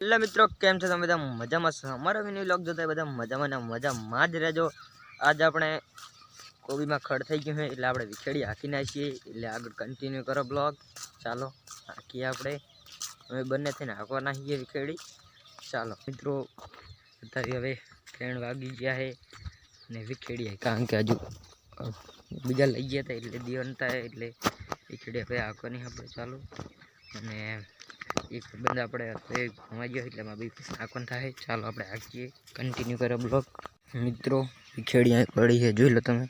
એટલે મિત્રો કેમ છો તમે બધા મજામાં છો? અમારા વિની વ્લોગ જોતા બધા મજામાં જ રહેજો। આજ આપણે કોબીમાં ખડ થઈ ગયું છે એટલે આપણે વિખેડી હાકી નાખીએ એટલે આગળ કન્ટિન્યુ કરો બ્લોગ। ચાલો હાકીએ આપણે હવે બંને થઈને હાકવા નાખીએ વિખેડી। ચાલો મિત્રો અત્યારે હવે 3 વાગી ગયા છે અને વિખેડી કારણ કે હજુ બીજા લઈ ગયા હતા એટલે દિવન થાય એટલે વિખેડી હવે હાકવાની આપણે ચાલો। અને एक बंदा अपने घुमा गया એટલે માં બી આકોન થાય। ચાલો આપણે આગીએ કન્ટિન્યુ કરો બ્લોગ। મિત્રો વિખેડી આ પડી છે જોઈ લો તમે।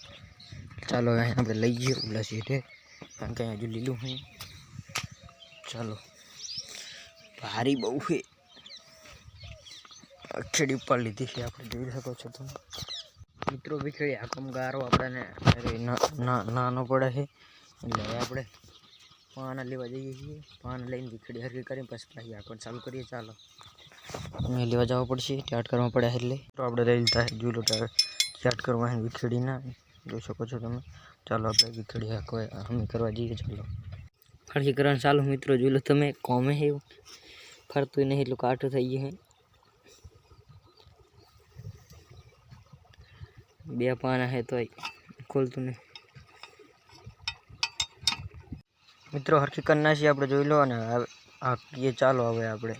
ચાલો અહીં આપણે લઈ જઈએ ઉલા સીધે કારણ કે હજુ લીલું છે। ચાલો ભારી બહુ છે વિખેડી ઉપર લીધી છે આપણે જોઈ શકો છો તમે। મિત્રો વિખેડી આકમ ગારો આપણને નાનો પડે છે એટલે આપણે पाना लेवा जाइए છીએ। पाना लईने विखेडी हरकी કરીને પછી પાછી આકવાનું ચાલુ કરીએ। ચાલો અમે લેવા જવા પડશે સ્ટાર્ટ કરવા પડે એટલે તો આપણે લઈ લીધા છે જોઈ લો સ્ટાર્ટ કરવા છે વિખેડીના જોઈ શકો છો તમે। ચાલો આપણે વિખેડી હાકવા અમે કરવા જઈએ। ચાલો હરકી કરવાનું ચાલુ મિત્રો જોઈ લો તમે। કોમે છે ફરતું નહીં એટલું કાઠું થઈ ગયું છે। બે પાના है तो खोलતું नहीं। મિત્રો હરકી કરना છે આપણે જોઈ લો અને હાકીએ। ચાલો હવે આપણે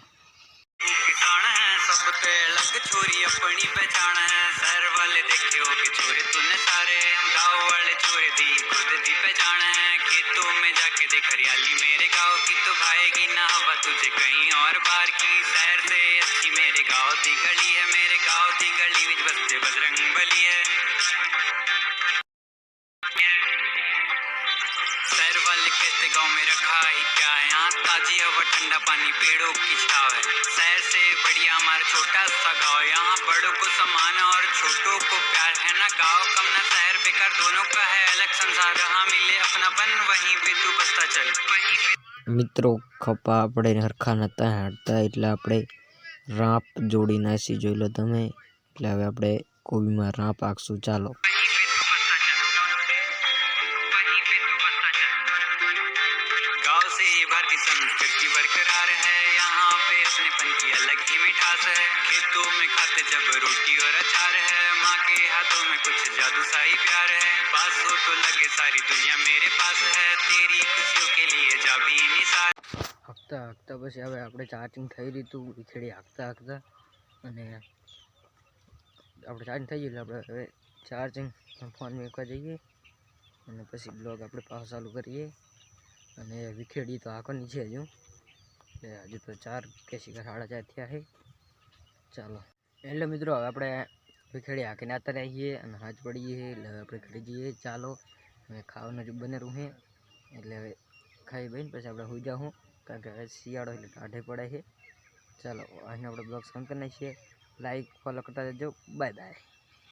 छोरी अपनी पहचान है शहर वाले देखे होगे छोरे तूने सारे हम गाँव वाले छोरे दी खुद दी पहचान है। खेतों में जाके देख हरियाली मेरे गाँव की तो भाएगी ना हवा तुझे कहीं और बाहर की। शहर से अच्छी मेरे गाँव की गली है मेरे गाँव की गली विच बसते बजरंग बली है। शहर वाले कहते गाँव में रखा ही क्या है यहाँ ताजी हवा ठंडा पानी पेड़ों की छाव है। शहर से बढ़िया हमारा छोटा सा गाँव यहाँ बड़ों को सम्मान और छोटों को प्यार है ना। गाँव कम ना शहर बेकार दोनों का है अलग संसार जहाँ मिले अपनापन वहीं पे तू बसता चल। મિત્રો ખપા આપણે હરખા નતા હાડતા એટલે આપણે રાપ જોડી નાસી જોઈ લો તમે। એટલે હવે આપણે કોબીમાં રાપ હાકશું। ચાલો गाँव से ये भारतीय संस्कृति बरकरार है यहाँ पे अपनेपन की अलग ही मिठास है। खेतों में खाते जब रोटी और अचार है माँ के हाथों में कुछ जादू सा ही प्यार है। पास हो तो लगे सारी दुनिया मेरे पास है तेरी खुशियों के लिए जा भी निसार। हफ्ता हफ्ता बस હવે આપણે ચાર્જિંગ થઈ રહી તું વિખેડી હાકતા હાકતા અને આપણે ચાર્જિંગ થઈ ગયું એટલે આપણે હવે ચાર્જિંગ ફોન મૂકવા જઈએ અને પછી બ્લોગ આપણે પાછો ચાલુ કરીએ। અને વિખેડી તો હાકવાની છે હજુ એટલે હજુ તો 4 કે 4:30 થયા છે। ચાલો એટલે મિત્રો હવે આપણે વિખેડી હાકીને આવતા રહીએ અને હાથ પડીએ એટલે હવે આપણે ઘરે જઈએ। ચાલો હવે ખાવાનું જ બનેલું છે એટલે હવે ખાઈ બહીને પછી આપણે હોઈ જાઉં કારણ કે હવે શિયાળો એટલે ટાઢે પડે છે। ચાલો અહીં આપણે બ્લોગ સંગ કરી નાખીએ। લાઈક ફોલો કરતા જજો। Bye bye.